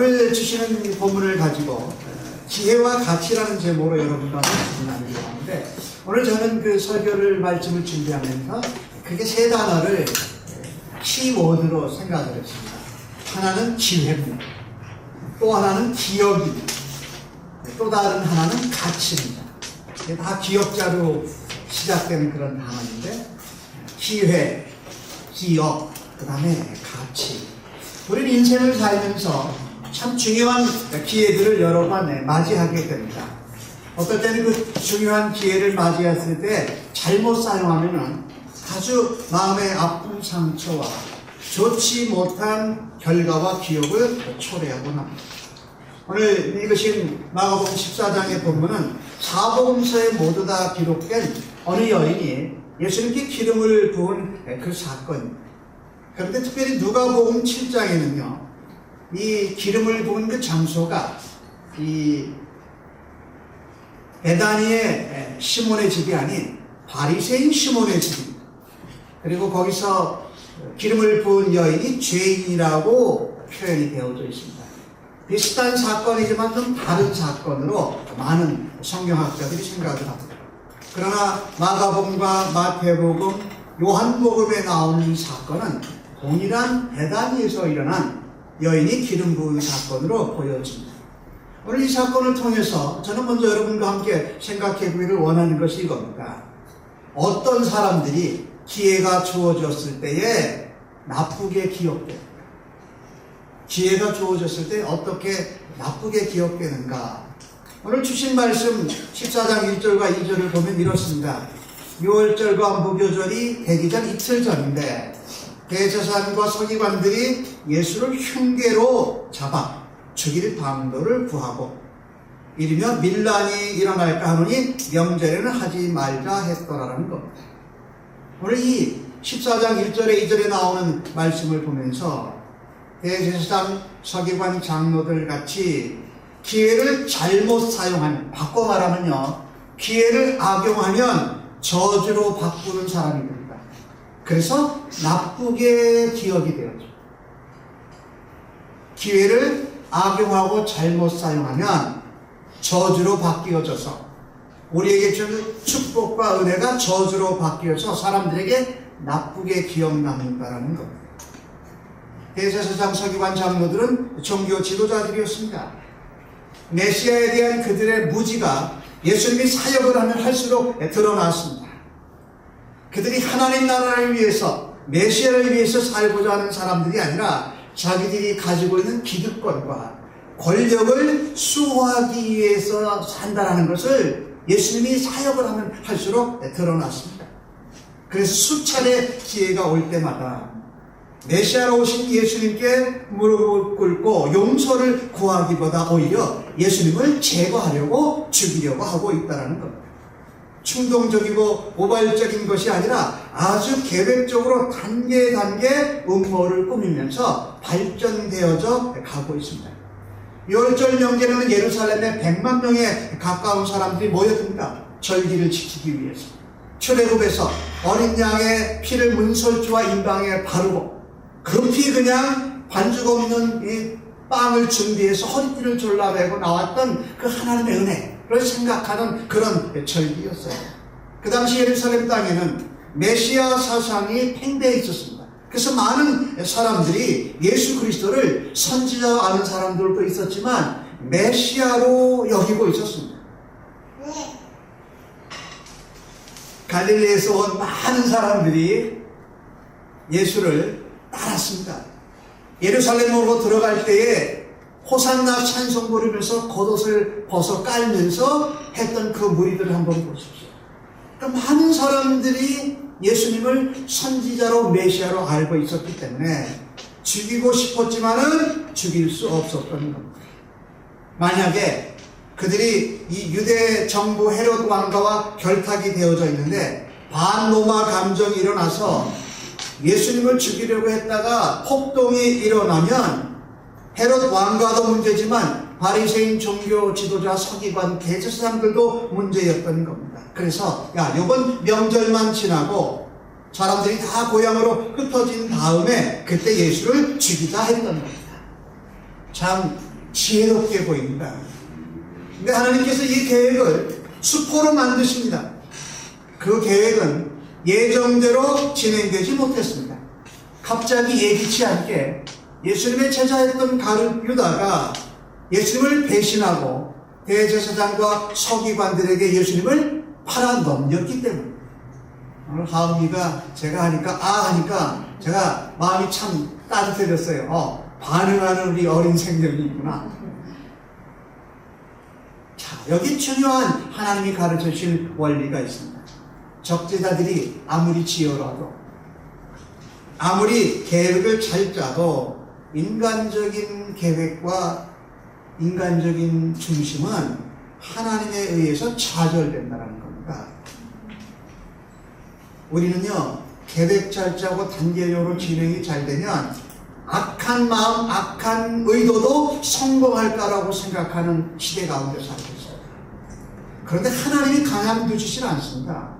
오늘 주시는 이 본문을 가지고 지혜와 가치라는 제목으로 여러분과 함께 나누려고 하는데, 오늘 저는 그 설교를 말씀을 준비하면서 크게 세 단어를 키워드로 생각을 했습니다. 하나는 지혜입니다. 또 하나는 기억입니다. 또 다른 하나는 가치입니다. 다 기억자로 시작되는 그런 단어인데, 기회, 기억, 그 다음에 가치. 우리는 인생을 살면서 참 중요한 기회들을 여러 번 맞이하게 됩니다. 어떨 때는 그 중요한 기회를 맞이했을 때 잘못 사용하면 아주 마음의 아픈 상처와 좋지 못한 결과와 기억을 초래하곤 합니다. 오늘 읽으신 마가복음 14장의 본문은 사복음서에 모두 다 기록된 어느 여인이 예수님께 기름을 부은 그 사건입니다. 그런데 특별히 누가복음 7장에는요, 이 기름을 부은 그 장소가 이 베다니의 시몬의 집이 아닌 바리새인 시몬의 집입니다. 그리고 거기서 기름을 부은 여인이 죄인이라고 표현이 되어져 있습니다. 비슷한 사건이지만 좀 다른 사건으로 많은 성경학자들이 생각을 합니다. 그러나 마가복음과 마태복음, 요한복음에 나오는 이 사건은 동일한 베다니에서 일어난 여인이 기름 부은 사건으로 보여집니다. 오늘 이 사건을 통해서 저는 먼저 여러분과 함께 생각해 보기를 원하는 것이 이겁니다. 어떤 사람들이 기회가 주어졌을 때에 나쁘게 기억됩니까? 기회가 주어졌을 때 어떻게 나쁘게 기억되는가? 오늘 주신 말씀 14장 1절과 2절을 보면 이렇습니다. 6월절과 무교절이 되기 전 이틀 전인데 대제사장과 서기관들이 예수를 흉계로 잡아 죽일 방도를 구하고 이르며 밀란이 일어날까 하노니 명절에는 하지 말자 했더라라는 겁니다. 오늘 이 14장 1절에 2절에 나오는 말씀을 보면서 대제사장, 서기관, 장로들 같이 기회를 잘못 사용하면, 바꿔 말하면요, 기회를 악용하면 저주로 바꾸는 사람이 됩니다. 그래서 나쁘게 기억이 되었죠. 기회를 악용하고 잘못 사용하면 저주로 바뀌어져서 우리에게 주는 축복과 은혜가 저주로 바뀌어서 사람들에게 나쁘게 기억남는다라는 겁니다. 대제사장, 서기관, 장로들은 종교 지도자들이었습니다. 메시아에 대한 그들의 무지가 예수님이 사역을 하면 할수록 드러났습니다. 그들이 하나님 나라를 위해서, 메시아를 위해서 살고자 하는 사람들이 아니라 자기들이 가지고 있는 기득권과 권력을 수호하기 위해서 산다라는 것을 예수님이 사역을 하면 할수록 드러났습니다. 그래서 수차례 기회가 올 때마다 메시아로 오신 예수님께 무릎을 꿇고 용서를 구하기보다 오히려 예수님을 제거하려고 죽이려고 하고 있다는 겁니다. 충동적이고 모발적인 것이 아니라 아주 계획적으로 단계 음모를 꾸미면서 발전되어져 가고 있습니다. 6월절 명절에는 예루살렘에 100만 명에 가까운 사람들이 모여듭니다. 절기를 지키기 위해서. 출애굽에서 어린 양의 피를 문설주와 임방에 바르고 급히 그냥 반죽 없는 이 빵을 준비해서 허리띠를 졸라매고 나왔던 그 하나님의 은혜를 생각하는 그런 절기였어요. 그 당시 예루살렘 땅에는 메시아 사상이 팽배해 있었습니다. 그래서 많은 사람들이 예수 그리스도를 선지자로 아는 사람들도 있었지만 메시아로 여기고 있었습니다. 갈릴리에서 온 많은 사람들이 예수를 따랐습니다. 예루살렘으로 들어갈 때에 호산나 찬송 부르면서 겉옷을 벗어 깔면서 했던 그 무리들을 한번 보십시오. 많은 사람들이 예수님을 선지자로 메시아로 알고 있었기 때문에 죽이고 싶었지만은 죽일 수 없었던 겁니다. 만약에 그들이 이 유대 정부 헤롯 왕가와 결탁이 되어져 있는데 반로마 감정이 일어나서 예수님을 죽이려고 했다가 폭동이 일어나면 헤롯 왕가도 문제지만 바리새인 종교 지도자, 서기관, 대제사장들도 문제였던 겁니다. 그래서 이번 명절만 지나고 사람들이 다 고향으로 흩어진 다음에 그때 예수를 죽이자 했던 겁니다. 참 지혜롭게 보입니다. 근데 하나님께서 이 계획을 수포로 만드십니다. 그 계획은 예정대로 진행되지 못했습니다. 갑자기 예기치 않게 예수님의 제자였던 가룟 유다가 예수님을 배신하고 대제사장과 서기관들에게 예수님을 팔아 넘겼기 때문에, 오늘 하은이가 제가 하니까 제가 마음이 참 따뜻해졌어요. 반응하는 우리 어린 생명이 있구나. 자, 여기 중요한 하나님이 가르쳐 주신 원리가 있습니다. 적재자들이 아무리 지어라도, 아무리 계획을 잘 짜도 인간적인 계획과 인간적인 중심은 하나님에 의해서 좌절된다는 겁니다. 우리는요, 계획 잘 짜고 단계적으로 진행이 잘 되면 악한 마음, 악한 의도도 성공할까라고 생각하는 시대 가운데 살고 있어요. 그런데 하나님이 가만두시질 않습니다.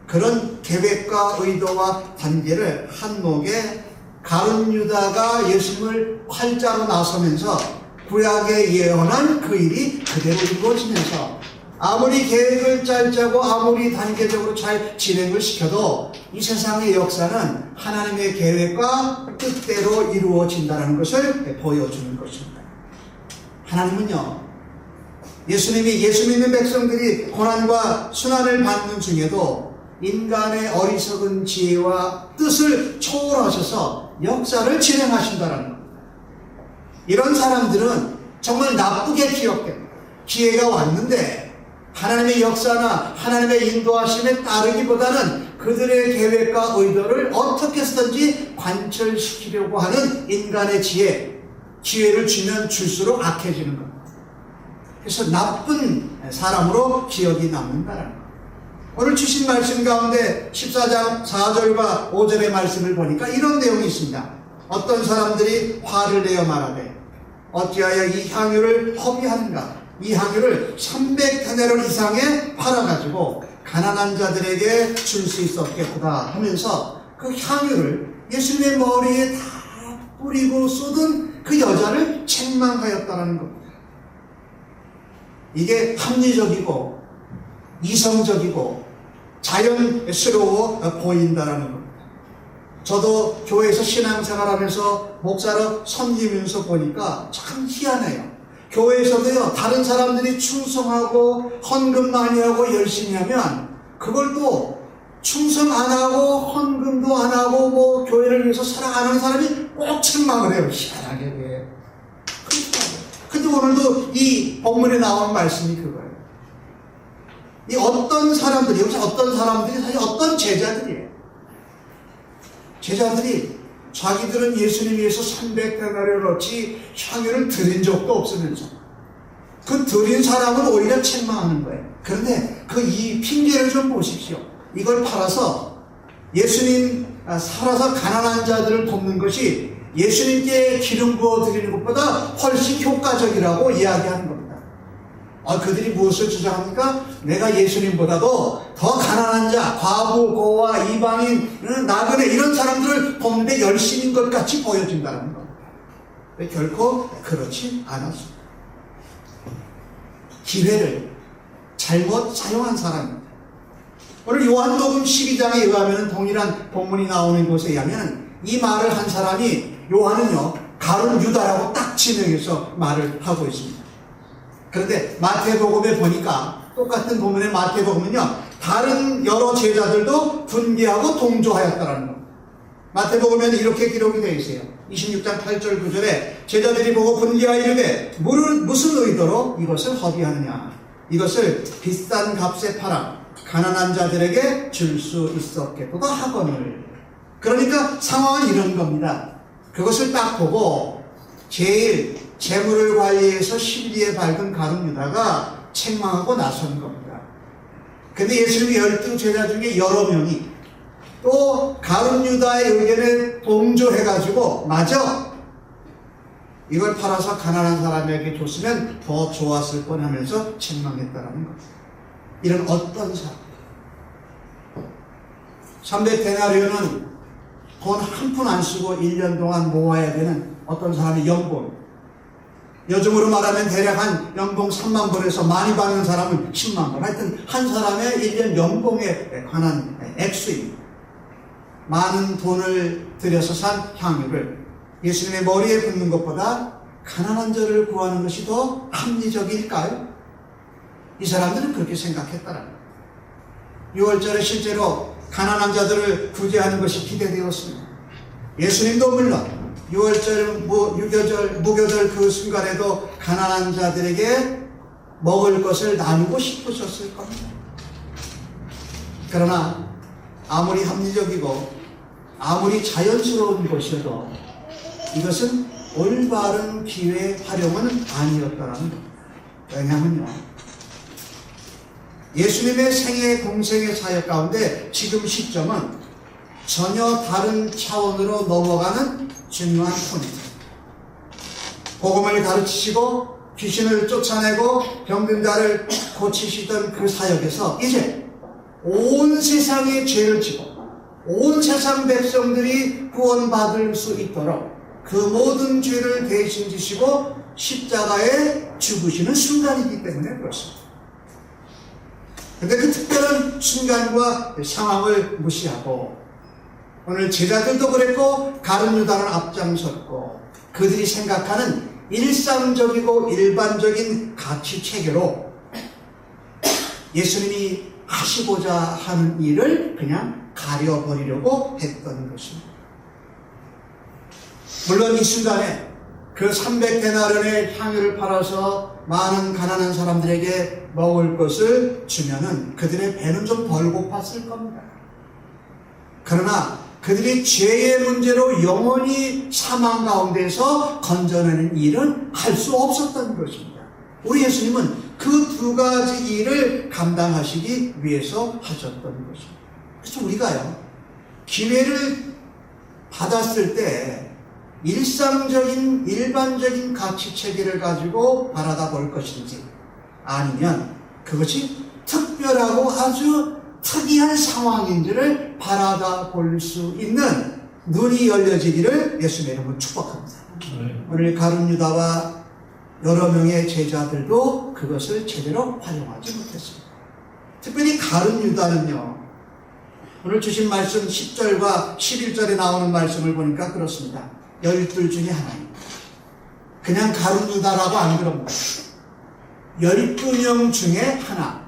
그런 계획과 의도와 단계를 한몫에 가룟 유다가 예수님을 활자로 나서면서 구약에 예언한 그 일이 그대로 이루어지면서 아무리 계획을 잘 짜고 아무리 단계적으로 잘 진행을 시켜도 이 세상의 역사는 하나님의 계획과 뜻대로 이루어진다는 것을 보여주는 것입니다. 하나님은요, 예수 믿는 백성들이 고난과 순환을 받는 중에도 인간의 어리석은 지혜와 뜻을 초월하셔서 역사를 진행하신다는 겁니다. 이런 사람들은 정말 나쁘게 기억됩니다. 기회가 왔는데 하나님의 역사나 하나님의 인도하심에 따르기보다는 그들의 계획과 의도를 어떻게 쓰든지 관철시키려고 하는 인간의 기회를 주면 줄수록 악해지는 겁니다. 그래서 나쁜 사람으로 기억이 남는다는 겁니다. 오늘 주신 말씀 가운데 14장 4절과 5절의 말씀을 보니까 이런 내용이 있습니다. 어떤 사람들이 화를 내어 말하되 어찌하여 이 향유를 허비하는가? 이 향유를 300데나리온 이상에 팔아가지고 가난한 자들에게 줄 수 있었겠구나 하면서 그 향유를 예수님의 머리에 다 뿌리고 쏟은 그 여자를 책망하였다는 겁니다. 이게 합리적이고 이성적이고 자연스러워 보인다는 겁니다. 저도 교회에서 신앙생활하면서 목사로 섬기면서 보니까 참 희한해요. 교회에서도요, 다른 사람들이 충성하고 헌금 많이 하고 열심히 하면 그걸 또 충성 안 하고 헌금도 안 하고 뭐 교회를 위해서 사랑 안 하는 사람이 꼭 책망을 해요. 희한하게 왜? 근데 오늘도 이 본문에 나온 말씀이 그거예요. 이 어떤 사람들이, 여기서 어떤 사람들이 사실 어떤 제자들이에요. 제자들이 자기들은 예수님 위해서 300데나리온어치 향유를 드린 적도 없으면서 그 드린 사람은 오히려 책망하는 거예요. 그런데 그 이 핑계를 좀 보십시오. 이걸 팔아서 예수님 살아서 가난한 자들을 돕는 것이 예수님께 기름 부어 드리는 것보다 훨씬 효과적이라고 이야기하는 겁니다. 그들이 무엇을 주장합니까? 내가 예수님보다도 더 가난한 자, 과부, 고아, 이방인, 나그네 이런 사람들을 돕는데 열심인 것 같이 보여진다는 겁니다. 결코 그렇지 않았습니다. 기회를 잘못 사용한 사람입니다. 오늘 요한복음 12장에 의하면 동일한 본문이 나오는 곳에 의하면 이 말을 한 사람이 요한은요, 가룟 유다라고 딱 지명해서 말을 하고 있습니다. 그런데 마태복음에 보니까 똑같은 본문의 마태복음은요, 다른 여러 제자들도 분개하고 동조하였다는 겁니다. 마태복음에는 이렇게 기록이 되어 있어요. 26장 8절 9절에 제자들이 보고 분개하여 이르되 무슨 의도로 이것을 허비하느냐? 이것을 비싼 값에 팔아 가난한 자들에게 줄 수 있었겠도다 하거늘. 그러니까 상황은 이런 겁니다. 그것을 딱 보고 제일 재물을 관리해서 신비에 밝은 가룟 유다가 책망하고 나선 겁니다. 근데 예수님이 12제자 중에 여러 명이 또 가룟 유다의 의견에 동조해가지고 맞아, 이걸 팔아서 가난한 사람에게 줬으면 더 좋았을 뻔하면서 책망했다라는 겁니다. 이런 어떤 사람, 300데나리온은 돈 한 푼 안 쓰고 1년 동안 모아야 되는 어떤 사람의 연봉, 요즘으로 말하면 대략 한 연봉 3만 불에서 많이 받는 사람은 10만 불. 하여튼 한 사람의 1년 연봉에 관한 액수입니다. 많은 돈을 들여서 산 향유를 예수님의 머리에 붓는 것보다 가난한 자를 구하는 것이 더 합리적일까요? 이 사람들은 그렇게 생각했더라. 6월절에 실제로 가난한 자들을 구제하는 것이 기대되었습니다. 예수님도 물론 6월절, 무교절 그 순간에도 가난한 자들에게 먹을 것을 나누고 싶으셨을 겁니다. 그러나 아무리 합리적이고 아무리 자연스러운 것이어도 이것은 올바른 기회 활용은 아니었다는 겁니다. 왜냐하면요, 예수님의 생애 공생의 사역 가운데 지금 시점은 전혀 다른 차원으로 넘어가는 중요한 포인트. 복음을 가르치시고 귀신을 쫓아내고 병든 자를 고치시던 그 사역에서 이제 온 세상의 죄를 지고 온 세상 백성들이 구원받을 수 있도록 그 모든 죄를 대신 지시고 십자가에 죽으시는 순간이기 때문에 그렇습니다. 그런데 그 특별한 순간과 상황을 무시하고 오늘 제자들도 그랬고 가룟 유다는 앞장섰고 그들이 생각하는 일상적이고 일반적인 가치 체계로 예수님이 하시고자 하는 일을 그냥 가려버리려고 했던 것입니다. 물론 이 순간에 그 300데나리온의 향유를 팔아서 많은 가난한 사람들에게 먹을 것을 주면은 그들의 배는 좀 덜 고팠을 겁니다. 그러나 그들이 죄의 문제로 영원히 사망 가운데서 건져내는 일은 할 수 없었던 것입니다. 우리 예수님은 그 두 가지 일을 감당하시기 위해서 하셨던 것입니다. 그래서 우리가요, 기회를 받았을 때 일상적인 일반적인 가치 체계를 가지고 바라다 볼 것인지 아니면 그것이 특별하고 아주 특이한 상황인지를 바라다 볼 수 있는 눈이 열려지기를 예수님의 이름으로 축복합니다. 오늘 가룟 유다와 여러 명의 제자들도 그것을 제대로 활용하지 못했습니다. 특별히 가룟 유다는요, 오늘 주신 말씀 10절과 11절에 나오는 말씀을 보니까 그렇습니다. 12 중에 하나입니다. 그냥 가룟 유다라고 안 그럽니다. 12명 중에 하나.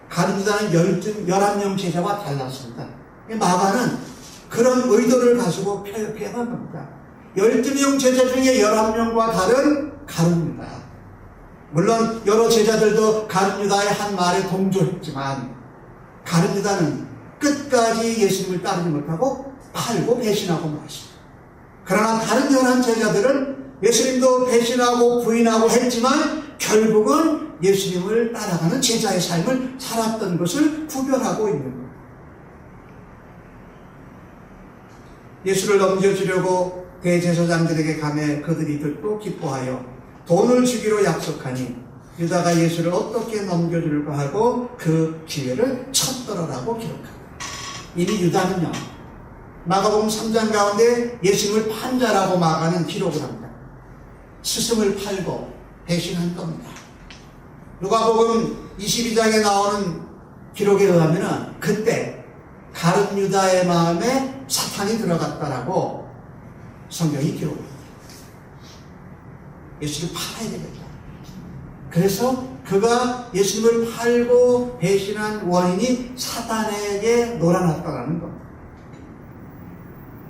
가룟 유다는 11명 제자와 달랐습니다. 마가는 그런 의도를 가지고 표현한 겁니다. 12명 제자 중에 11명과 다른 가룟 유다. 물론 여러 제자들도 가룟 유다의 한 말에 동조했지만 가룟 유다는 끝까지 예수님을 따르지 못하고 팔고 배신하고 말았습니다. 그러나 다른 11 제자들은 예수님도 배신하고 부인하고 했지만 결국은 예수님을 따라가는 제자의 삶을 살았던 것을 구별하고 있는 겁니다. 예수를 넘겨주려고 대제사장들에게 가매 그들이 듣고 기뻐하여 돈을 주기로 약속하니 유다가 예수를 어떻게 넘겨줄까 하고 그 기회를 쳤더라라고 기록합니다. 이미 유다는요, 마가복음 3장 가운데 예수님을 판자라고 마가는 기록을 합니다. 스승을 팔고 배신한 겁니다. 누가복음 22장에 나오는 기록에 의하면 그때 가룟 유다의 마음에 사탄이 들어갔다라고 성경이 기록합니다. 예수를 팔아야 되겠다. 그래서 그가 예수님을 팔고 배신한 원인이 사탄에게 놀아났다는 겁니다.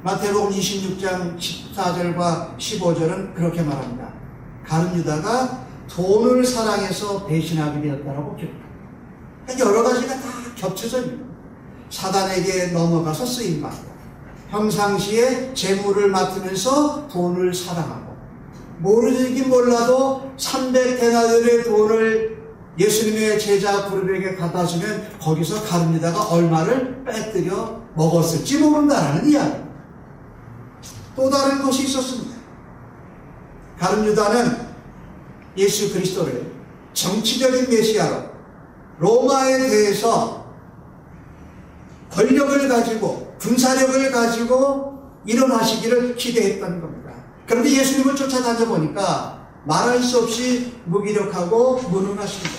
마태복음 26장 14절과 15절은 그렇게 말합니다. 가룟 유다가 돈을 사랑해서 배신하게 되었다고 기록합니다. 여러 가지가 다 겹쳐져 있는 겁니다. 사단에게 넘어가서 쓰임받고 평상시에 재물을 맡으면서 돈을 사랑하고 모르긴 몰라도 300데나리온의 돈을 예수님의 제자 그룹에게 갖다 주면 거기서 가룟 유다가 얼마를 빼뜨려 먹었을지 모른다라는 이야기입니다. 또 다른 것이 있었습니다. 가룟 유다는 예수 그리스도를 정치적인 메시아로 로마에 대해서 권력을 가지고 군사력을 가지고 일어나시기를 기대했던 겁니다. 그런데 예수님을 쫓아다녀 보니까 말할 수 없이 무기력하고 무능하십니다.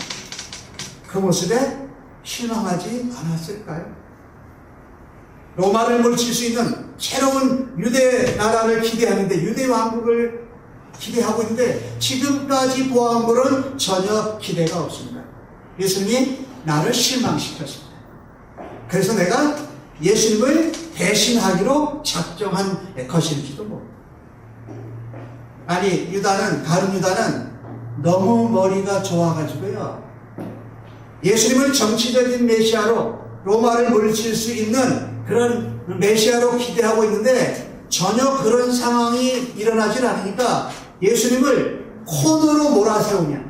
그 모습에 실망하지 않았을까요? 로마를 물칠 수 있는 새로운 유대 나라를 기대하는데, 유대 왕국을 기대하고 있는데 지금까지 보아온 것은 전혀 기대가 없습니다. 예수님이 나를 실망시켰습니다. 그래서 내가 예수님을 대신하기로 작정한 것일지도 모릅니다. 아니, 가룟 유다는 너무 머리가 좋아가지고요, 예수님을 정치적인 메시아로, 로마를 물리칠 수 있는 그런 메시아로 기대하고 있는데 전혀 그런 상황이 일어나질 않으니까 예수님을 코너로 몰아세우냐,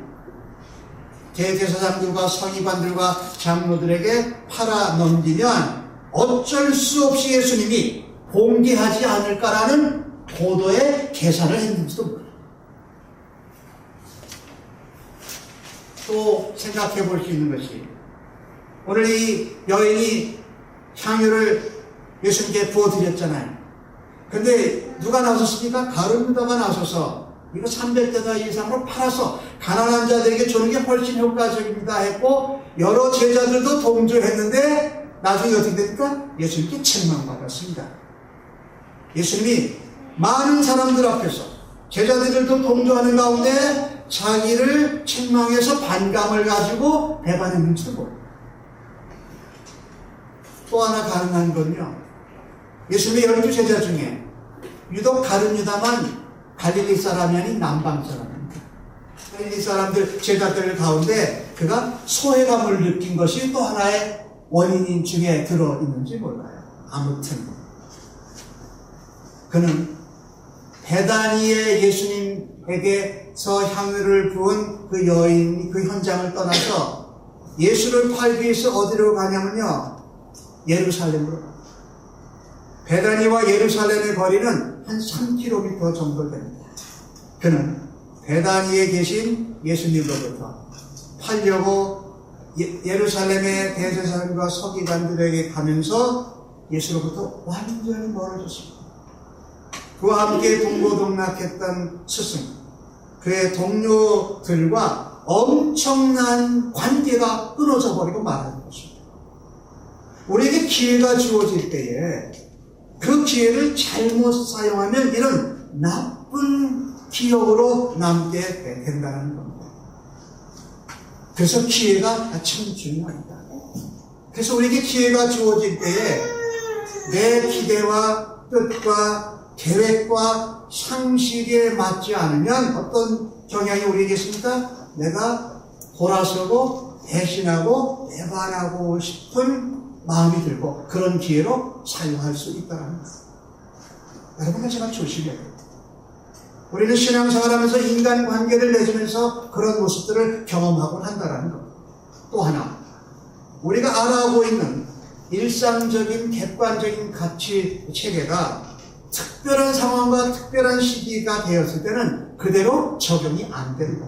대제사장들과 서기관들과 장로들에게 팔아 넘기면 어쩔 수 없이 예수님이 봉기하지 않을까라는 고도의 계산을 했는지도 모릅니다. 또 생각해 볼 수 있는 것이, 오늘 이 여인이 향유를 예수님께 부어드렸잖아요. 근데 누가 나섰습니까? 가룟 유다가 나서서 이거 300대나 이상으로 팔아서 가난한 자들에게 주는 게 훨씬 효과적입니다 했고, 여러 제자들도 동조했는데 나중에 어떻게 됩니까? 예수님께 책망받았습니다. 예수님이 많은 사람들 앞에서, 제자들도 동조하는 가운데 자기를 책망해서 반감을 가지고 배반했는지도 모릅니다. 또 하나 가능한 건요, 예수님의 12제자 중에 유독 가룟 유다만 갈릴리 사람이 아닌 남방 사람입니다. 갈릴리 사람들, 제자들 가운데 그가 소외감을 느낀 것이 또 하나의 원인 중에 들어있는지 몰라요. 아무튼 그는 베다니에 예수님에게서 향유를 부은 그 여인, 그 현장을 떠나서 예수를 팔기 위해서 어디로 가냐면요, 예루살렘으로. 베다니와 예루살렘의 거리는 한 3km 정도 됩니다. 그는 베다니에 계신 예수님으로부터 팔려고 예루살렘의 대제사장과 서기관들에게 가면서 예수로부터 완전히 멀어졌습니다. 그와 함께 동고동락했던 스승, 그의 동료들과 엄청난 관계가 끊어져 버리고 말하는 것입니다. 우리에게 기회가 주어질 때에 그 기회를 잘못 사용하면 이런 나쁜 기억으로 남게 된다는 겁니다. 그래서 기회가 참 중요합니다. 그래서 우리에게 기회가 주어질 때에 내 기대와 뜻과 계획과 상식에 맞지 않으면 어떤 경향이 우리에게 있습니까? 내가 돌아서고 배신하고 배반하고 싶은 마음이 들고 그런 기회로 사용할 수 있다는 것. 여러분, 제가 조심해야 돼요. 우리는 신앙생활하면서 인간관계를 맺으면서 그런 모습들을 경험하곤 한다는 것. 또 하나, 우리가 알아오고 있는 일상적인 객관적인 가치 체계가 특별한 상황과 특별한 시기가 되었을 때는 그대로 적용이 안 된다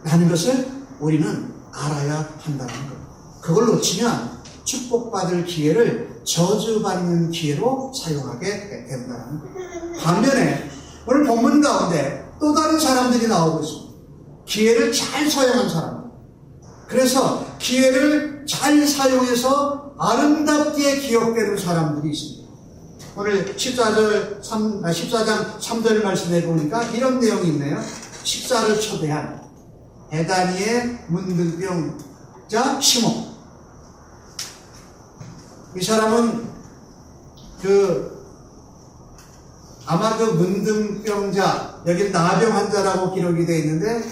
라는 것을 우리는 알아야 한다는 것. 그걸 놓치면 축복받을 기회를 저주받는 기회로 사용하게 된다는 것. 반면에 오늘 본문 가운데 또 다른 사람들이 나오고 있습니다. 기회를 잘 사용한 사람. 그래서 기회를 잘 사용해서 아름답게 기억되는 사람들이 있습니다. 오늘 14장 3절 말씀해 보니까 이런 내용이 있네요. 식사를 초대한 베다니의 문둥병자 시몬. 이 사람은 아마 그 문둥병자, 여기 나병 환자라고 기록이 되어 있는데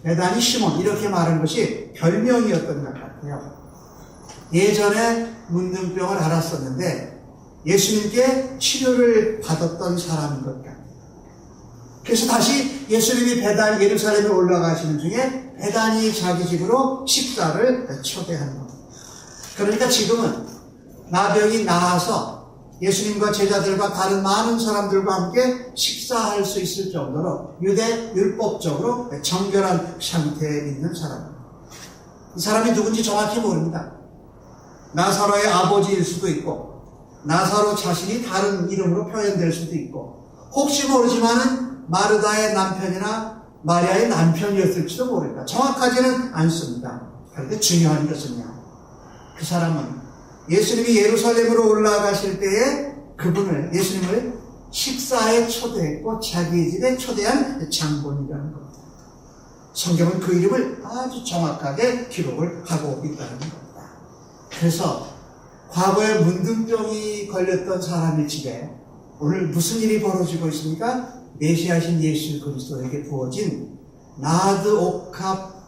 베다니 시몬 이렇게 말한 것이 별명이었던 것 같아요. 예전에 문둥병을 앓았었는데 예수님께 치료를 받았던 사람인 것 같아요. 그래서 다시 예수님이 예루살렘에 올라가시는 중에 베다니 자기 집으로 식사를 초대한 겁니다. 그러니까 지금은 나병이 나아서 예수님과 제자들과 다른 많은 사람들과 함께 식사할 수 있을 정도로 유대 율법적으로 정결한 상태에 있는 사람입니다. 이 사람이 누군지 정확히 모릅니다. 나사로의 아버지일 수도 있고 나사로 자신이 다른 이름으로 표현될 수도 있고 혹시 모르지만은 마르다의 남편이나 마리아의 남편이었을지도 모릅니다. 정확하지는 않습니다. 그런데 중요한 것은요, 그 사람은 예수님이 예루살렘으로 올라가실 때에 예수님을 식사에 초대했고 자기 집에 초대한 장본이라는 겁니다. 성경은 그 이름을 아주 정확하게 기록을 하고 있다는 겁니다. 그래서 과거에 문둥병이 걸렸던 사람의 집에 오늘 무슨 일이 벌어지고 있습니까? 메시아신 예수 그리스도에게 부어진 나드 옥합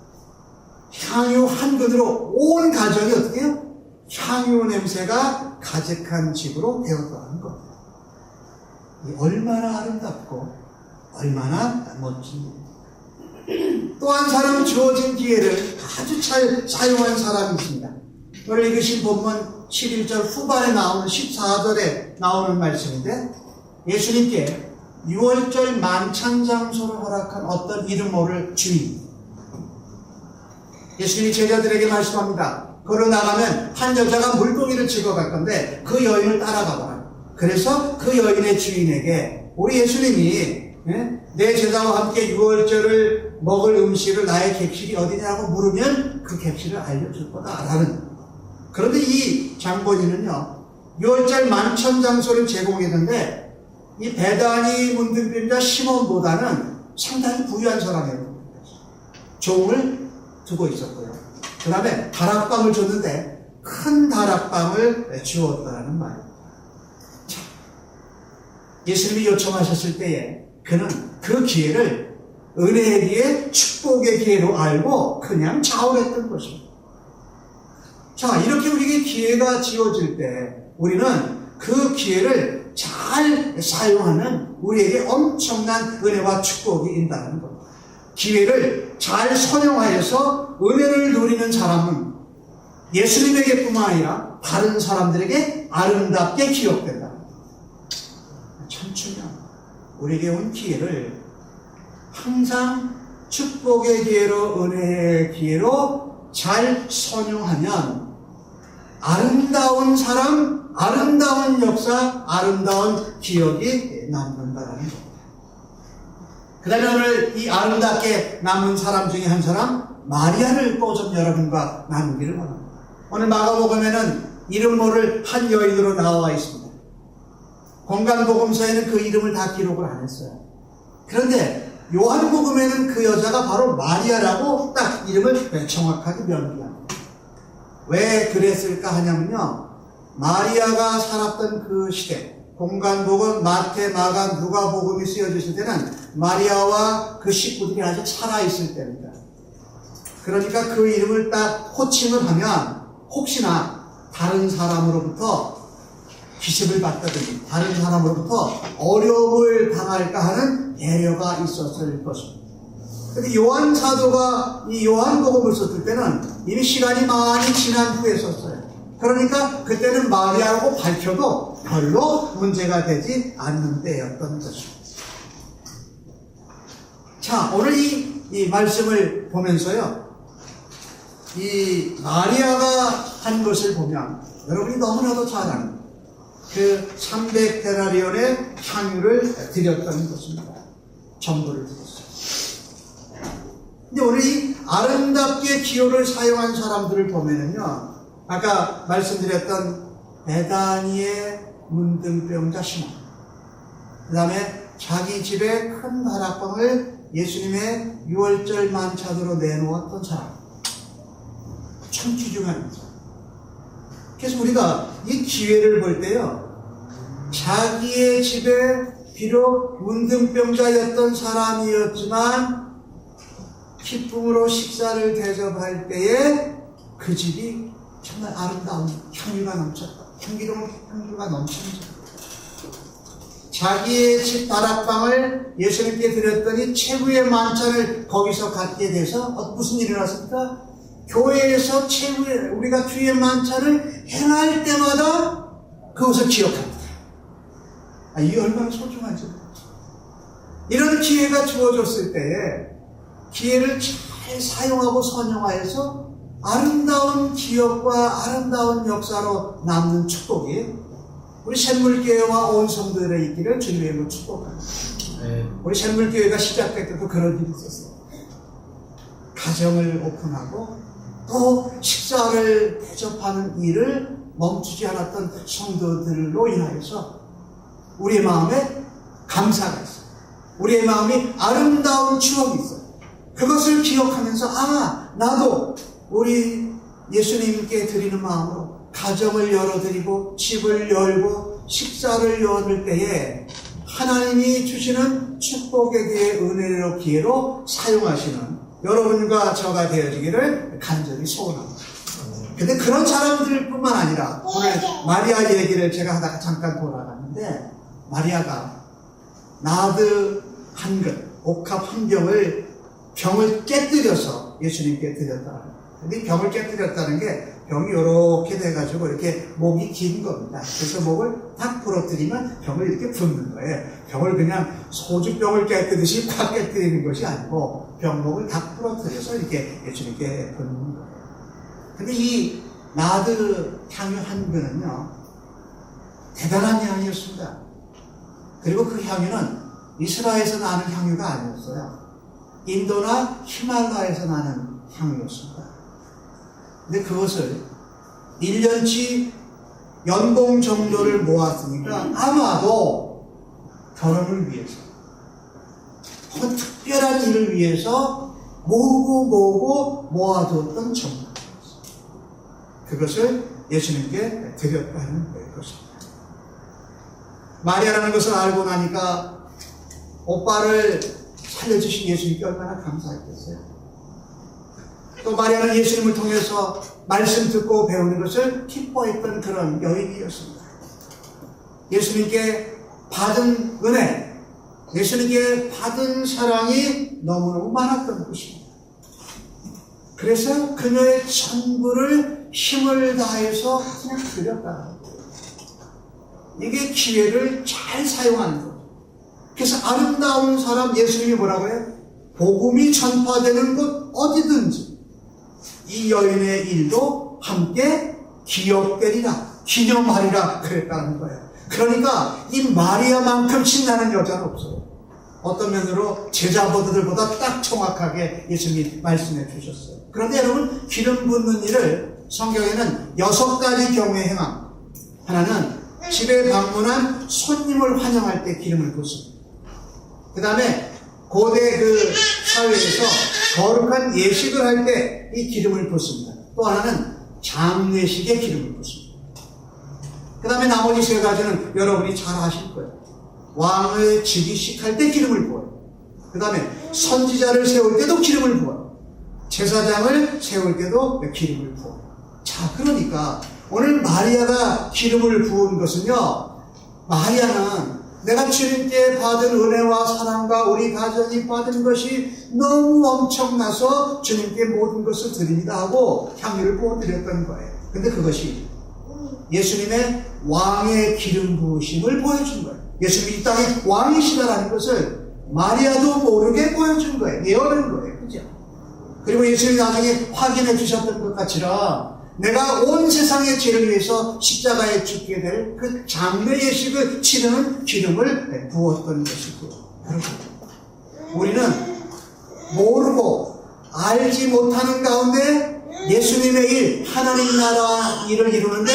향유 한 근으로 온 가정이 어떻게 해요? 향유 냄새가 가득한 집으로 되었다는 겁니다. 얼마나 아름답고 얼마나 멋집니다. 또 한 사람은 주어진 기회를 아주 잘 사용한 사람이 있습니다. 오늘 읽으신 본문 11절 후반에 나오는 14절에 나오는 말씀인데, 예수님께 6월절 만찬장소를 허락한 어떤 이름 모를 주인, 예수님이 제자들에게 말씀합니다. 걸어 나가면 한 여자가 물고기를 집어갈 건데 그 여인을 따라가거라. 그래서 그 여인의 주인에게 우리 예수님이 내 제자와 함께 6월절을 먹을 음식을 나의 객실이 어디냐고 물으면 그 객실을 알려줄 거다라는. 그런데 이 장본인은요, 6월절 만찬장소를 제공했는데 이 베다니 문둥병자 시몬보다는 상당히 부유한 사람이에요. 종을 두고 있었고요. 그 다음에 다락방을 줬는데 큰 다락방을 주었다는 말입니다. 예수님이 요청하셨을 때에 그는 그 기회를 은혜의 기회, 축복의 기회로 알고 그냥 자원했던 것입니다. 자, 이렇게 우리에게 기회가 지어질 때 우리는 그 기회를 잘 사용하는 우리에게 엄청난 은혜와 축복이 있다는 겁니다. 기회를 잘 선용하여서 은혜를 누리는 사람은 예수님에게뿐만 아니라 다른 사람들에게 아름답게 기억된다. 참 중요합니다. 우리에게 온 기회를 항상 축복의 기회로, 은혜의 기회로 잘 선용하면 아름다운 사람, 아름다운 역사, 아름다운 기억이 남는다는 겁니다. 그 다음에 오늘 이 아름답게 남은 사람 중에 한 사람, 마리아를 또 좀 여러분과 나누기를 원합니다. 오늘 마가복음에는 이름 모를 한 여인으로 나와 있습니다. 공간복음서에는 그 이름을 다 기록을 안 했어요. 그런데 요한복음에는 그 여자가 바로 마리아라고 딱 이름을 정확하게 명기합니다. 왜 그랬을까 하냐면요, 마리아가 살았던 그 시대, 공간복음, 마태, 마가, 누가복음이 쓰여졌을 때는 마리아와 그 식구들이 아직 살아있을 때입니다. 그러니까 그 이름을 딱 호칭을 하면 혹시나 다른 사람으로부터 기습을 받다든지 다른 사람으로부터 어려움을 당할까 하는 배려가 있었을 것입니다. 근데 요한 사도가 이 요한복음을 썼을 때는 이미 시간이 많이 지난 후에 썼어요. 그러니까 그때는 마리아라고 밝혀도 별로 문제가 되지 않는 때였던 것입니다. 자, 오늘 이 말씀을 보면서요, 이 마리아가 한 것을 보면 여러분이 너무나도 잘 아는 그 300데나리온의 향유를 드렸던 것입니다. 전부를 드렸어요. 근데 오늘 이 아름답게 기호를 사용한 사람들을 보면은요, 아까 말씀드렸던 베다니의 문둥병자 시몬, 그 다음에 자기 집에 큰 다락방을 예수님의 6월절 만찬으로 내놓았던 사람, 참 귀중한 사람. 그래서 우리가 이 기회를 볼 때요, 자기의 집에 비록 문둥병자였던 사람이었지만 기쁨으로 식사를 대접할 때에 그 집이 정말 아름다운 향유가 넘쳤다. 향기가 넘칩니다. 자기의 집 다락방을 예수님께 드렸더니 최후의 만찬을 거기서 갖게 돼서 무슨 일이 일어났습니까? 교회에서 우리가 주의 만찬을 행할 때마다 그것을 기억합니다. 이게 얼마나 소중한지. 이런 기회가 주어졌을 때에 기회를 잘 사용하고 선용하여서 아름다운 기억과 아름다운 역사로 남는 축복이 우리 샘물교회와 온 성도들의 있기를 주님의 이름으로 축복합니다. 우리 샘물교회가 시작될 때도 그런 일이 있었어요. 가정을 오픈하고 또 식사를 대접하는 일을 멈추지 않았던 성도들로 인하여서 우리의 마음에 감사가 있어요. 우리의 마음이 아름다운 추억이 있어요. 그것을 기억하면서 나도 우리 예수님께 드리는 마음으로 가정을 열어드리고 집을 열고 식사를 여는 때에 하나님이 주시는 축복에 대해 은혜로 기회로 사용하시는 여러분과 저가 되어지기를 간절히 소원합니다. 근데 그런 사람들뿐만 아니라 오늘 마리아 얘기를 제가 하다가 잠깐 돌아갔는데 마리아가 나드 한 근, 옥합 한 병을 깨뜨려서 예수님께 드렸다. 근데 병을 깨뜨렸다는 게 병이 이렇게 돼가지고 이렇게 목이 긴 겁니다. 그래서 목을 탁 부러뜨리면 병을 이렇게 붓는 거예요. 병을 그냥 소주병을 깨뜨리듯이 팍 깨뜨리는 것이 아니고 병목을 탁 부러뜨려서 이렇게 예수님께 붓는 거예요. 근데 이 나드 향유 한 근은요, 대단한 향이었습니다. 그리고 그 향유는 이스라엘에서 나는 향유가 아니었어요. 인도나 히말라야에서 나는 향유였습니다. 근데 그것을 1년치 연봉 정도를 모았으니까 아마도 결혼을 위해서 혹은 특별한 일을 위해서 모으고 모아두었던 정도였어요. 그것을 예수님께 드렸다는 것입니다. 마리아라는 것을 알고 나니까 오빠를 살려주신 예수님께 얼마나 감사했겠어요. 또 마리아는 예수님을 통해서 말씀 듣고 배우는 것을 기뻐했던 그런 여인이었습니다. 예수님께 받은 은혜, 예수님께 받은 사랑이 너무너무 많았던 것입니다. 그래서 그녀의 전부를 힘을 다해서 그냥 드렸다. 이게 기회를 잘 사용하는 거예요. 그래서 아름다운 사람, 예수님이 뭐라고 해요? 복음이 전파되는 곳 어디든지 이 여인의 일도 함께 기억되리라, 기념하리라 그랬다는 거예요. 그러니까 이 마리아만큼 신나는 여자는 없어요. 어떤 면으로 제자보들보다 딱 정확하게 예수님이 말씀해 주셨어요. 그런데 여러분, 기름 붓는 일을 성경에는 6가지 경우에 행함. 하나는 집에 방문한 손님을 환영할 때 기름을 붓습니다. 그 다음에 고대 그 사회에서 거룩한 예식을 할 때 이 기름을 붓습니다. 또 하나는 장례식에 기름을 붓습니다. 그 다음에 나머지 3가지는 여러분이 잘 아실 거예요. 왕을 즉위식할 때 기름을 부어요. 그 다음에 선지자를 세울 때도 기름을 부어요. 제사장을 세울 때도 기름을 부어요. 자, 그러니까 오늘 마리아가 기름을 부은 것은요, 마리아는 내가 주님께 받은 은혜와 사랑과 우리 가정이 받은 것이 너무 엄청나서 주님께 모든 것을 드립니다 하고 향유를 부어드렸던 거예요. 근데 그것이 예수님의 왕의 기름 부으심을 보여준 거예요. 예수님이 이 땅의 왕이시다라는 것을 마리아도 모르게 보여준 거예요. 예언한 거예요. 그죠? 그리고 예수님이 나중에 확인해 주셨던 것 같이라 내가 온 세상의 죄를 위해서 십자가에 죽게 될 그 장례 예식을 치르는 기름을 부었던 것이고, 여러분, 우리는 모르고 알지 못하는 가운데 예수님의 일, 하나님 나라 일을 이루는데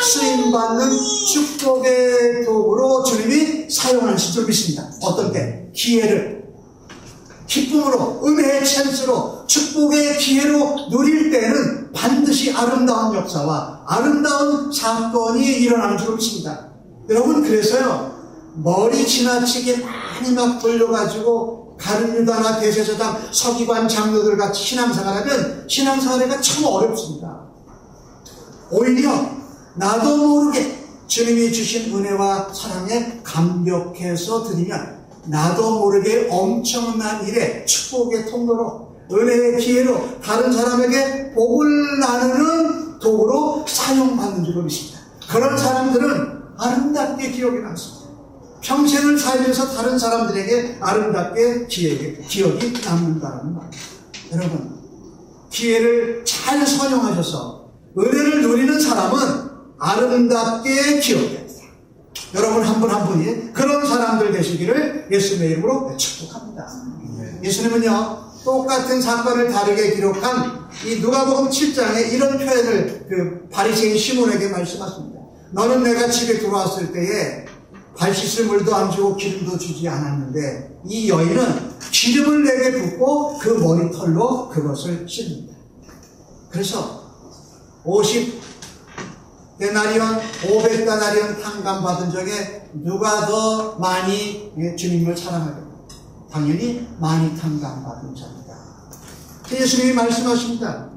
쓰임받는 축복의 도구로 주님이 사용하실 줄 믿습니다. 어떤 때? 기회를 기쁨으로, 은혜의 찬스로, 축복의 기회로 누릴 때는 반드시 아름다운 역사와 아름다운 사건이 일어나는 줄 믿습니다. 여러분, 그래서요, 머리 지나치게 많이 막 돌려가지고 가룟유다나 대제사장, 서기관, 장로들 같이 신앙생활하면 신앙생활이 참 어렵습니다. 오히려 나도 모르게 주님이 주신 은혜와 사랑에 감격해서 드리면 나도 모르게 엄청난 일에 축복의 통로로, 은혜의 기회로 다른 사람에게 복을 나누는 도구로 사용받는 줄 믿습니다. 그런 사람들은 아름답게 기억이 남습니다. 평생을 살면서 다른 사람들에게 아름답게 기억이 남는다는 말. 여러분, 기회를 잘 선용하셔서 은혜를 누리는 사람은 아름답게 기억해야 돼요. 여러분 한 분 한 분이 그런 사람들 되시기를 예수님의 이름으로 축복합니다. 예수님은요, 똑같은 사건을 다르게 기록한 이 누가복음 7장에 이런 표현을 그 바리새인 시몬에게 말씀하십니다. 너는 내가 집에 들어왔을 때에 발 씻을 물도 안 주고 기름도 주지 않았는데 이 여인은 기름을 내게 붓고 그 머리털로 그것을 씻는다. 그래서 50데나리온, 500데나리온 탕감 받은 적에 누가 더 많이 주님을 사랑하겠다? 당연히 많이 탕감 받은 자입니다. 예수님이 말씀하십니다.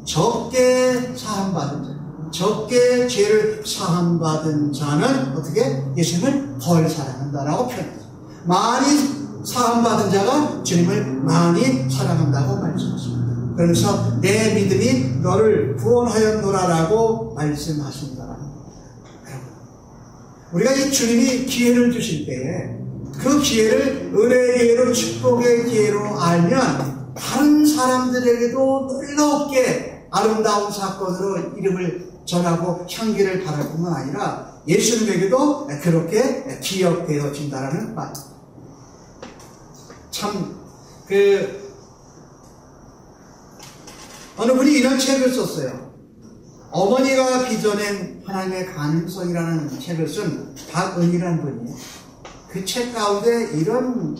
적게 사함받은 자, 적게 죄를 사함받은 자는 어떻게? 예수님을 덜 사랑한다라고 표현합니다. 많이 사함받은 자가 주님을 많이 사랑한다고 말씀하십니다. 그래서 내 믿음이 너를 구원하였노라라고 말씀하신다. 우리가 이 주님이 기회를 주실 때에 그 기회를 은혜의 기회로, 축복의 기회로 알면 다른 사람들에게도 놀랍게 아름다운 사건으로 이름을 전하고 향기를 바랄 뿐만 아니라 예수님에게도 그렇게 기억되어진다라는 말. 참, 어느 분이 이런 책을 썼어요. 어머니가 빚어낸 하나님의 가능성이라는 책을 쓴 박은희라는 분이에요. 그 책 가운데 이런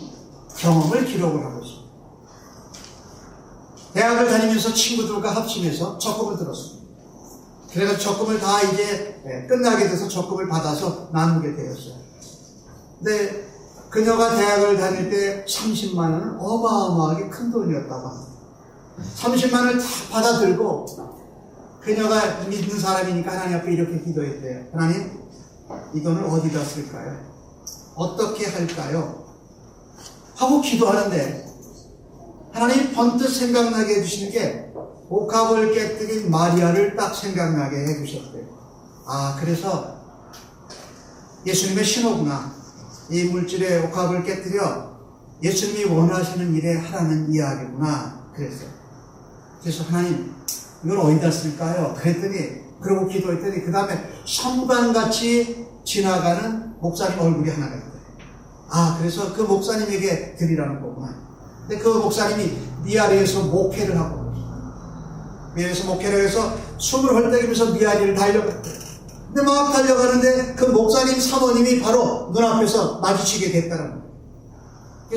경험을 기록을 하고 있습니다. 대학을 다니면서 친구들과 합심해서 적금을 들었습니다. 그래서 적금을 다 이제 끝나게 돼서 적금을 받아서 나누게 되었어요. 근데 그녀가 대학을 다닐 때 30만 원은 어마어마하게 큰 돈이었다고 합니다. 30만 원을 다 받아들고 그녀가 믿는 사람이니까 하나님 앞에 이렇게 기도했대요. 하나님, 이 돈을 어디다 쓸까요? 어떻게 할까요? 하고 기도하는데 하나님 번뜩 생각나게 해주시는 게 옥합을 깨뜨린 마리아를 딱 생각나게 해주셨대요. 아, 그래서 예수님의 신호구나. 이 물질의 옥합을 깨뜨려 예수님이 원하시는 일에 하라는 이야기구나. 그랬어요. 그래서 하나님, 이걸 어디다 쓸까요? 그러고 기도했더니 그 다음에 성관같이 지나가는 목사님 얼굴이 하나가 있대요. 아, 그래서 그 목사님에게 드리라는 거구나. 근데 그 목사님이 미아리에서 목회를 하고 미아리에서 목회를 해서 숨을 헐떡이면서 미아리를 달려갔대요. 근데 막 달려가는데 그 목사님 사모님이 바로 눈앞에서 마주치게 됐다는 거예요.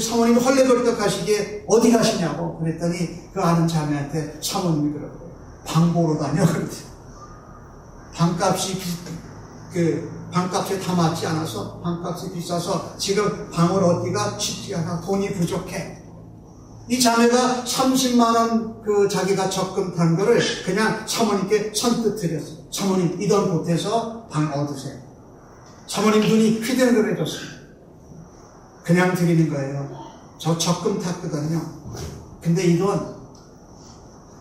사모님이 헐레벌떡 가시기에 어디 가시냐고 그랬더니 그 아는 자매한테 사모님이 그러더라고요. 방 보러 다녀 그러더라고요. 방값에 다 맞지 않아서 방값이 비싸서 지금 방을 얻기가 쉽지 않아. 돈이 부족해. 이 자매가 30만 원 자기가 적금 탄 거를 그냥 사모님께 선뜻 드렸어요. 사모님, 이 돈 보태서 방 얻으세요. 사모님 눈이 휘둥그레졌습니다. 그냥 드리는 거예요. 저 적금 탔거든요. 근데 이 돈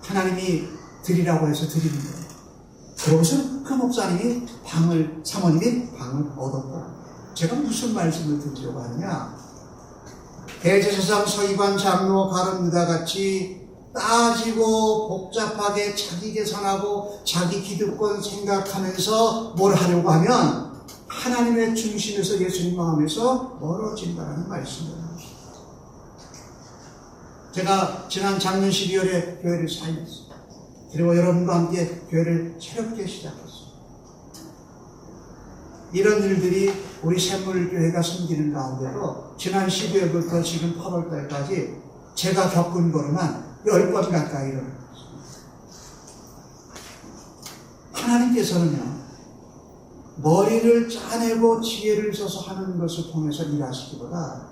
하나님이 드리라고 해서 드리는 거예요. 그러고서 그 목사님이 사모님이 방을 얻었고, 제가 무슨 말씀을 드리려고 하느냐? 대제사장 서기관 장로 가룟유다 같이 따지고 복잡하게 자기 계산하고 자기 기득권 생각하면서 뭘 하려고 하면 하나님의 중심에서 예수님 마음에서 멀어진다는 말씀입니다. 제가 지난 작년 12월에 교회를 사임했어요. 그리고 여러분과 함께 교회를 새롭게 시작했어요. 이런 일들이 우리 샘물교회가 섬기는 가운데도 지난 12월부터 지금 8월달까지 제가 겪은 거로만 10번 가까이 일어났습니다. 하나님께서는요, 머리를 짜내고 지혜를 써서 하는 것을 통해서 일하시기보다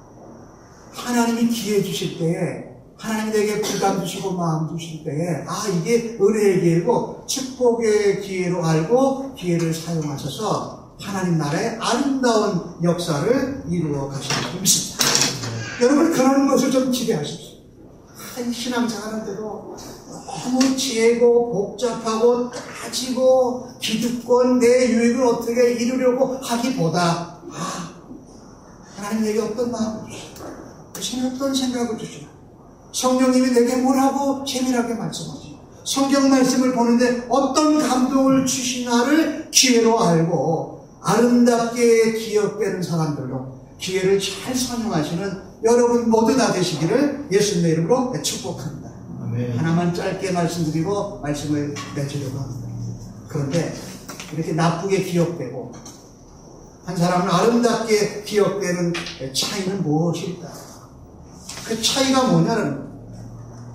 하나님이 기회 주실 때에 하나님 내게 부담 주시고 마음 주실 때에 이게 은혜의 기회고 축복의 기회로 알고 기회를 사용하셔서 하나님 나라의 아름다운 역사를 이루어 가시는 줄 믿습니다. 여러분 그런 것을 좀 기대하십시오. 신앙생활하는데도 너무 지혜고 복잡하고 따지고 기득권 내 유익을 어떻게 이루려고 하기보다 하나님 내게 어떤 마음을 주시고 주시는 어떤 생각을 주시고 성령님이 내게 뭐라고 재미나게 말씀하시고 성경 말씀을 보는데 어떤 감동을 주시나를 기회로 알고 아름답게 기억되는 사람들로 기회를 잘 선용하시는 여러분 모두 다 되시기를 예수님의 이름으로 축복합니다. 아멘. 하나만 짧게 말씀드리고 말씀을 맺으려고 합니다. 그런데 이렇게 나쁘게 기억되고 한 사람은 아름답게 기억되는 차이는 무엇일까? 그 차이가 뭐냐는 거예요.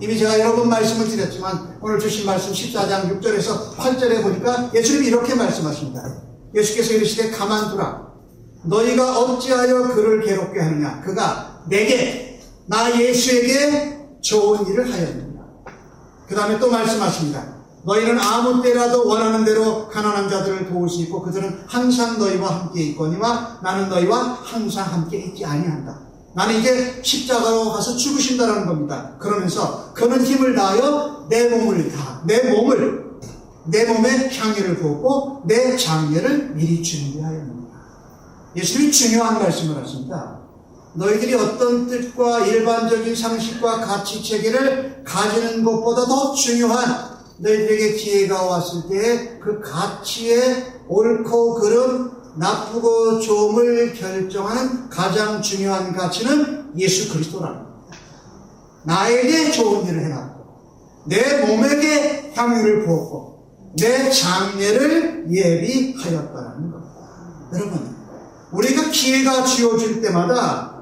이미 제가 여러 번 말씀을 드렸지만 오늘 주신 말씀 14장 6절에서 8절에 보니까 예수님이 이렇게 말씀하십니다. 예수께서 이르시되 가만두라. 너희가 어찌하여 그를 괴롭게 하느냐. 그가 내게 나 예수에게 좋은 일을 하였느냐. 그 다음에 또 말씀하십니다. 너희는 아무 때라도 원하는 대로 가난한 자들을 도울 수 있고 그들은 항상 너희와 함께 있거니와 나는 너희와 항상 함께 있지 아니한다. 나는 이제 십자가로 가서 죽으신다라는 겁니다. 그러면서 그는 힘을 다하여 내 몸에 향유를 부었고 내 장례를 미리 준비하였느니라. 예수님이 중요한 말씀을 하십니다. 너희들이 어떤 뜻과 일반적인 상식과 가치 체계를 가지는 것보다 더 중요한 너희들에게 기회가 왔을 때에 그 가치의 옳고 그름, 나쁘고 좋음을 결정하는 가장 중요한 가치는 예수 그리스도라는 겁니다. 나에게 좋은 일을 해놨고 내 몸에게 향유를 부었고 내 장례를 예비하였다는 겁니다. 여러분, 우리가 기회가 주어질 때마다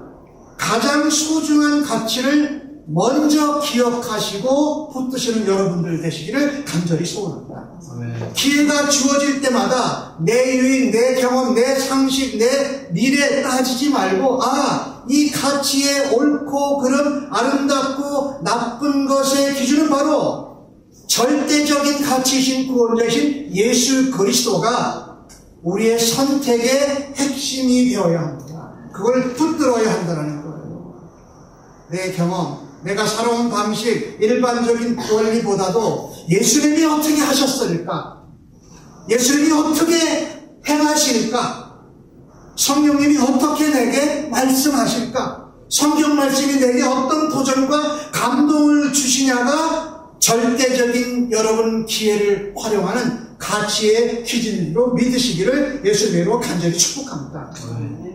가장 소중한 가치를 먼저 기억하시고 붙드시는 여러분들 되시기를 간절히 소원합니다. 아멘. 기회가 주어질 때마다 내 유익, 내 경험, 내 상식, 내 미래 따지지 말고 이 가치의 옳고 그름, 아름답고 나쁜 것의 기준은 바로 절대적인 가치이신 구원자이신 예수 그리스도가 우리의 선택의 핵심이 되어야 합니다. 그걸 붙들어야 한다는 거예요. 내 경험, 내가 살아온 방식, 일반적인 원리보다도 예수님이 어떻게 하셨을까? 예수님이 어떻게 행하실까? 성령님이 어떻게 내게 말씀하실까? 성경 말씀이 내게 어떤 도전과 감동을 주시냐가 절대적인 여러분 기회를 활용하는 가치의 기준으로 믿으시기를 예수님으로 간절히 축복합니다.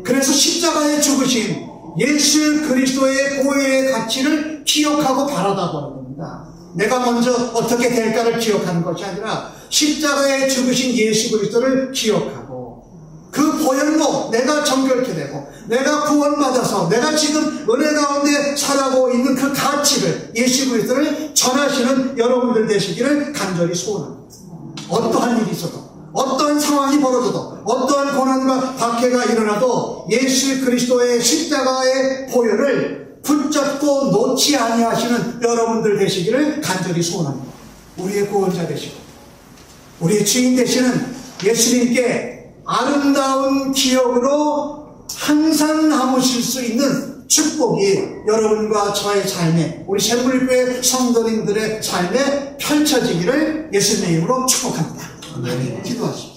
그래서 십자가에 죽으신 예수 그리스도의 보혈의 가치를 기억하고 바라다 보는 겁니다. 내가 먼저 어떻게 될까를 기억하는 것이 아니라 십자가에 죽으신 예수 그리스도를 기억하고 그 보혈로 내가 정결케 되고 내가 구원받아서 내가 지금 은혜 가운데 살아가고 있는 그 가치를 예수 그리스도를 전하시는 여러분들 되시기를 간절히 소원합니다. 어떠한 일이 있어도 어떠한 상황이 벌어져도 어떠한 고난과 박해가 일어나도 예수 그리스도의 십자가의 보혈을 붙잡고 놓지 아니하시는 여러분들 되시기를 간절히 소원합니다. 우리의 구원자 되시고 우리의 주인 되시는 예수님께 아름다운 기억으로 항상 남으실 수 있는 축복이 여러분과 저의 삶에 우리 샘물교회 성도님들의 삶에 펼쳐지기를 예수님의 이름으로 축복합니다. 네. 기도하십시오.